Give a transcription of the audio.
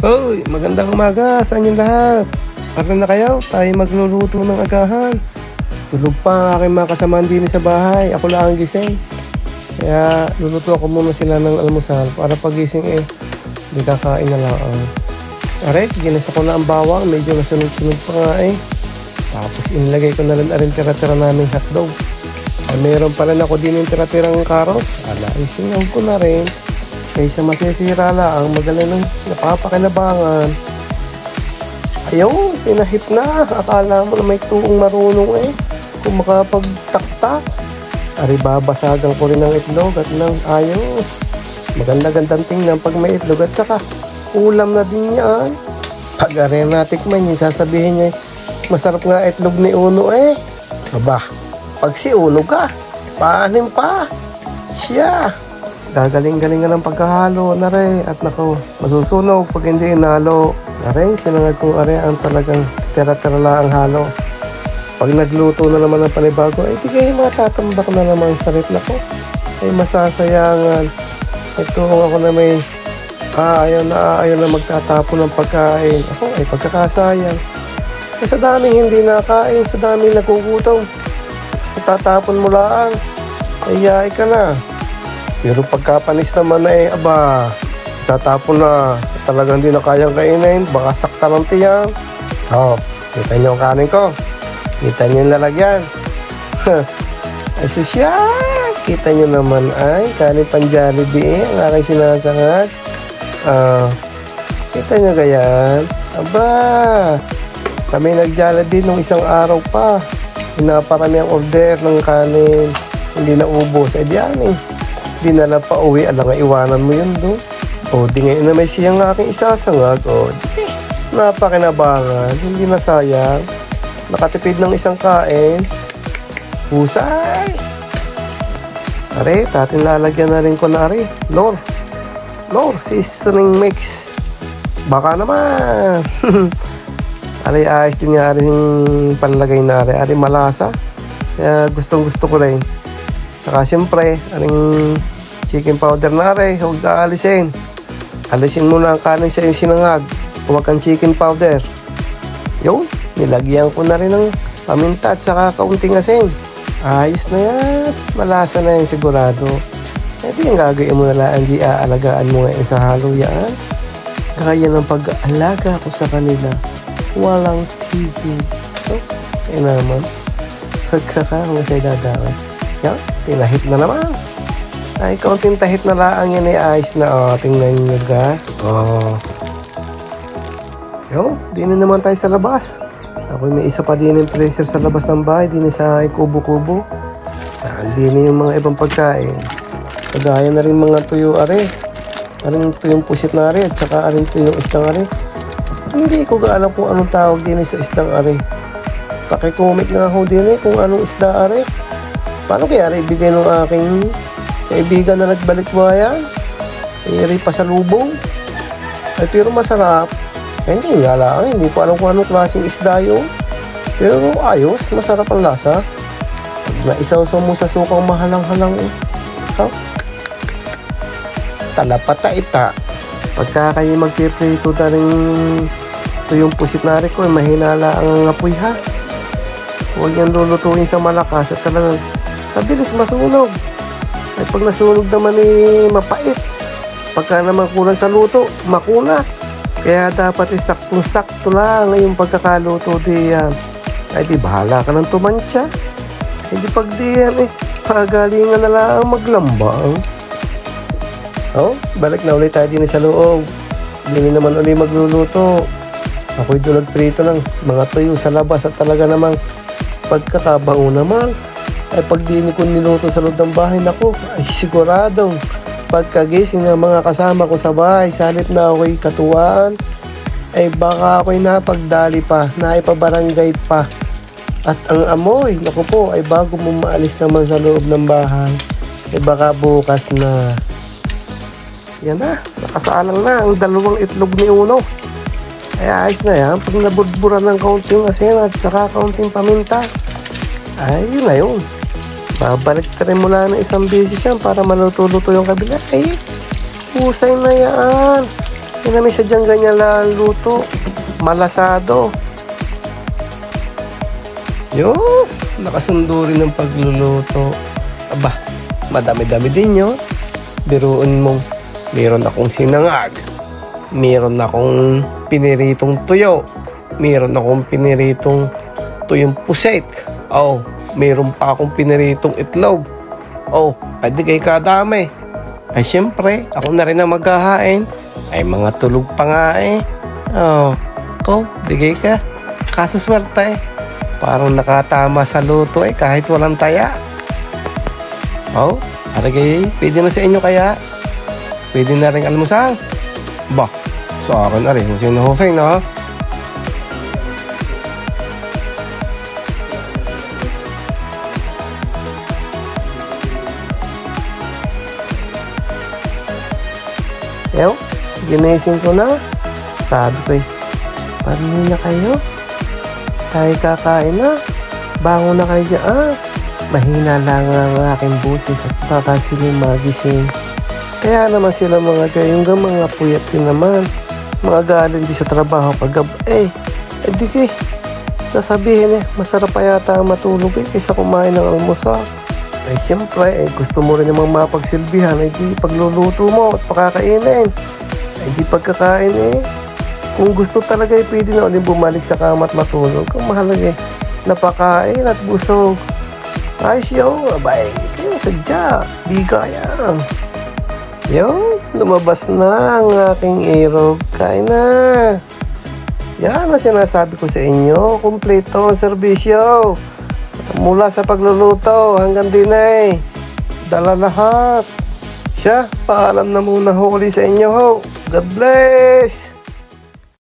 Hoy, magandang umaga sa inyong lahat. Para na kayo, tayo magluluto ng agahan. Tulog pa ang aking mga kasamaan din sa bahay. Ako lang ang gising. Kaya luluto ako muna sila ng almusal para pagising hindi kakain na lang. Aray, ginasa ko na ang bawang. Medyo nasunod-sunod pa nga Tapos inilagay ko na rin tira-tira namin hotdog. Meron pa rin ako din yung tira-tirang karos. Isingaw ko na rin. Kaysa masisira lang, magaling ng napapakinabangan. Ayaw, pinahip na. Akala mo na may tuong marunong kung makapagtaktak. Ari, babasagan ko rin ng itlog at ng ayos. Maganda-gandang tingnan pag may itlog at saka ulam na din yan. Pag ari natikman niya, sasabihin niya, masarap nga itlog ni Uno Aba, pag si Uno ka, paanim pa. Siya. Gagaling-galing ng pagkahalo na rin. At naku, masusunog pag hindi inalo. Na rin, sinangag kong ari ang talagang tira-tira ang halos. Pag nagluto na naman ng panibago, di kayo matatambak na naman sa rit na ko. Masasayangan. Ito ako na may ayaw na magtatapon ng pagkain. Ako pagkakasayang. Sa daming hindi nakain, sa daming nagugutom. Sa tatapon mo lang, ayay ka na. Pero pagkapanis naman aba, tatapon na. Talagang hindi na kayang kainin. Baka sakta ng tiyan. Kita nyo ang kanin ko. Kita nyo yung lalagyan. Ay susya. Kita nyo naman kanin pang Jollibee ang aking sinasangag. Kita nyo gayan. Aba, kami nag-Jollibee nung isang araw pa. Pinaparami ang order ng kanin. Hindi na ubos. Dinala pa uwi, alang nga iwanan mo yun doon. Di ngayon na may siyang aking isasangag. Napakinabangan, hindi na sayang. Nakatipid ng isang kain. Husay! Are, tatin lalagyan na rin ko na Lor seasoning mix. Baka naman. Are, ayos din nga rin panlagay na are malasa. Kaya gustong gusto ko rin. Saka siyempre, aring chicken powder na huwag na alisin. Alisin mo na ang kanin sa iyong sinangag. Huwag kang chicken powder. Yun, nilagyan ko na rin ng paminta at saka kaunting asin. Ayos na yan. Malasa na yan sigurado. Di yung gagawin mo na lang, di aalagaan mo ngayon sa halo yan. Kaya ng pag-aalaga ko sa kanila. Walang tigil. Kaya naman, pagkakahong sa idadawan. Yan, tinahip na naman. Kaunting tahip na lang yan ayos na. Tingnan nyo din naman tayo sa labas. Ako may isa pa din yung freezer sa labas ng bahay. Din sa kubo-kubo. Din yung mga ibang pagkain. Kagaya na rin mga tuyo aring tuyong pusit na at saka aring tuyong isdang Hindi ko alam kung anong tawag din sa isdang Pakicomment nga ho din kung anong isda Paano kaya ibigay ng aking kaibigan na nagbalik-bayan? Pasalubong? Pero masarap. Hindi nga lang. Hindi ko alam kung anong klaseng isda yun. Pero ayos. Masarap ang lasa. Pag naisaw-saw mo sa sukang mahalang-halang talapata ita. Pagka kayo magpiprito na rin yung pusit na rin ko, mahinala ang apoy Huwag yan lulutuin sa malakas at talagang mabilis masunog. Pag nasunog naman mapait. Pagka naman kulang sa luto, makuna. Kaya dapat saktong-sakto lang ngayong pagkakaluto diyan. Di bahala ka ng tumansya. Hindi pag diyan pagalingan na lang maglambang. Balik na ulit tayo din sa loob. Hindi naman ulit magluluto. Ako'y doon nagprito ng mga tuyo sa labas at talaga namang pagkakabango naman. Pag di ko niluto sa loob ng bahay, siguradong pagkagising ng mga kasama ko sa bahay, salit na ako'y katuwaan, baka ako'y napagdali pa, naipabarangay pa. At ang amoy, bago mo maalis naman sa loob ng bahay, baka bukas na. Yan na, nakasalang na ang dalawang itlog ni Uno. Ayos na yan, pag nabudburan ng kaunting asin at saka kaunting paminta, yun na yun. Babalik ka rin mula ng isang beses yan para maluto-luto yung kabila. Husay na yan. Hindi namin sadyang ganyan lang luto. Malasado. Yun, nakasundo rin ng pagluluto. Aba, madami-dami din yun. Biruin mong meron akong sinangag. Meron akong piniritong tuyo. Meron akong piniritong tuyong puset. Oh, meron pa akong piniritong itlog. Oh, ay di kay kadami. Ay syempre, ako na rin ang maghahain. Ay mga tulog pa nga eh. Oh, ko, digay ka. Kaso swerte eh. Parang nakatama sa luto eh, kahit walang taya. Oh, aragay, pwede na sa inyo kaya. Pwede na rin almusal. Ba, sa akin na rin, Husay na Husay na. Ew, ginising ko na. Sabi ko eh, parin na kayo. Tayo kakain na. Bangon na kayo dyan. Mahina lang ang aking busis at baka sila magising. Kaya naman sila mga gayong mga puyat din naman. Mga galing di sa trabaho kagab. Di kay. Sasabihin masarap pa yata ang matulog kaysa kumain ng almusal. Ay siyempre, gusto mo rin namang mapagsilbihan, di pagluluto mo at pakakainin. Di pagkakain Kung gusto talaga pwede na ulit bumalik sa kama at matulog. Kung mahalaga napakain at busog. Ay siyo, abay, kayo sadya, bigayan. Yo, lumabas na ang aking irog. Kain na. Yan ang sinasabi ko sa inyo. Kompleto ang serbisyo. Mula sa pagluluto hanggang dinay. Dala lahat. Siya, paalam na muna ho ulit sa inyo ho. God bless!